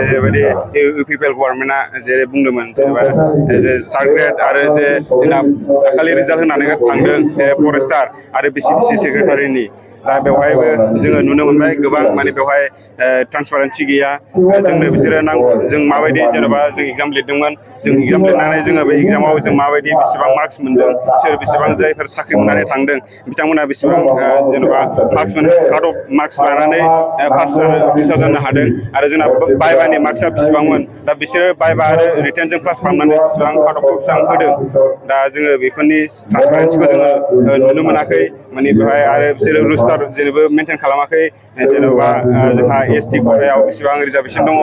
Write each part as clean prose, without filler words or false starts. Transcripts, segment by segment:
जेरैबायदि इउपिपिएल गभर्नमेन्टआ जेरै बुंदोंमोन जेनेबा जे थार्ड ग्रेड आरो जे जोंना दाखालि रिजाल्ट होनानै थांदों जे फरेस्टार आरो बिसिडिसि सेक्रेटारिनि दा बेवहायबो जोङो नुनो मोनबाय गोबां माने बेवहाय ट्रान्सपारेन्सि गैया जोंनो बिसोरो नांगौ जों माबायदि जेनेबा जों एग्जाम लिरदोंमोन जों एग्जाम लिरनानै जोङो बे एग्जामाव जों माबायदि बेसेबां मार्क्स मोन्दों सोर बेसेबां जायफोर साख्रि मोननानै थांदों बिथांमोना बेसेबां जेनेबा मार्क्स काट अफ मार्क्स लानानै पास उथ्रिसार जानो हादों आरो जोंना बाइबानि मार्क्सआ बेसेबांमोन दा बिसोरो बाइबा आरो रिटेनजों क्लास खालामनानै बेसेबां काट अफखौ बेसेबां होदों दा जोङो बेफोरनि ट्रान्सपारेन्सिखौ जोङो नुनो मोनाखै माने बेवहाय आरो बिसोरो रुस्टार जेनेबा मेनटेन खालामाखै जेन'बा जोंहा एसटि खथायाव बेसेबां रिजार्भेसन दङ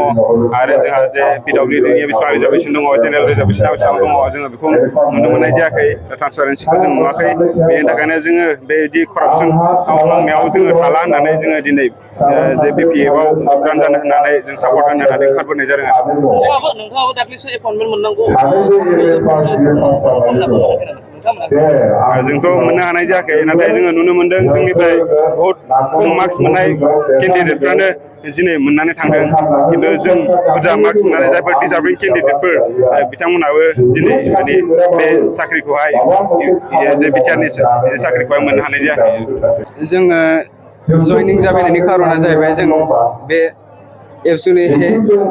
आरो जोंहा जे पिडब्लिउडिनि बेसेबां रिजार्भेसन दङ जेनेरेल रिजार्भेसना बेसेबां दङ जोङो बेखौ नुनो मोननाय जायाखै ट्रान्सपारेन्सिखौ जों नुवाखै बेनि थाखायनो जोङो बेदि करापसन मावनायाव जोङो थाला होननानै जोङो दिनै जे बिपिएफआव जगदान जानो होननानै जों सापर्ट होनो होननानै ओंखारबोनाय जादों आरो नोंथाङाबो दाख्लैसो एपइन्टमेन्ट मोननांगौ जोंथ' मोननो हानाय जायाखै नाथाय जोङो नुनो मोनदों जोंनिफ्राय बहुद खम मार्क्स मोननाय केन्डिडेटफ्रानो दिनै मोननानै थांदों खिन्थु जों बुरजा मार्क्स मोननानै जायफोर डिजार्भिं केन्डिडेटफोर बिथांमोनाबो दिनै माने बे साख्रिखौहाय जे बिटिआरनि साख्रिखौहाय मोननो हानाय जायाखै जोङो जयनिं जाफैनायनि खारना जाहैबाय जों बे एबसुनि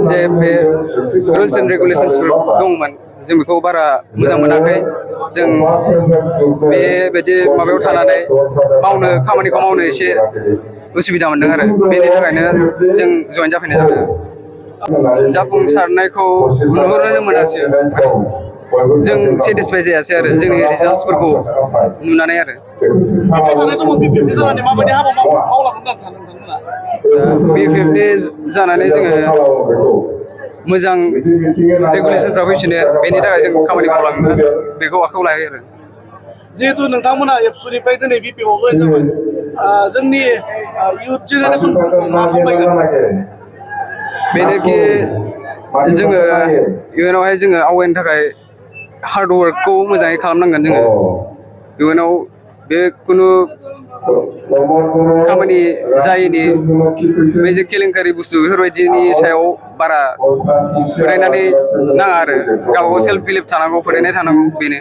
जे बे रुल्स एन्ड रेगुलेसन्सफोर दंमोन जों बेखौ बारा मोजां मोनाखै जों बेबायदि माबायाव थानानै खामानिखौ मावनो एसे उसुबिदा मोनदों आरो बेनि थाखायनो जों जइन जाफैनाय जाबाय जाफुंसारनायखौ नुहुरनोनो मोनासै जों सेटिसफाइ जायासै आरो जोंनि रिजाल्टसफोरखौ नुनानै आरो बिपिएफनि जानानै जोङो मोजां रेगुलेसनफ्रा फैफिनो बेनि थाखाय जों खामानि मावलांनो बेखौ आखायाव लायो आरो जिहेतु नोंथांमोना एबसुनिफ्राय दिनै बिपिएफआव जइन जाबाय जोंनि इयुथ जेनेरेसनफोरखौ मा खालामगोन बेनोखि जोङो इयुनावहाय जोङो आवगायनो थाखाय हार्डवर्कखौ मोजाङै खालामनांगोन जोङो इयुनाव बे खुनु खामानि जायैनि बे जे केलेंकारि बुस्थु बेफोरबायदिनि सायाव बारा फोथायनानै नाङा आरो गावबागाव सेल्फ बिलिभ थानांगौ फोथायनाय थानांगौ बेनो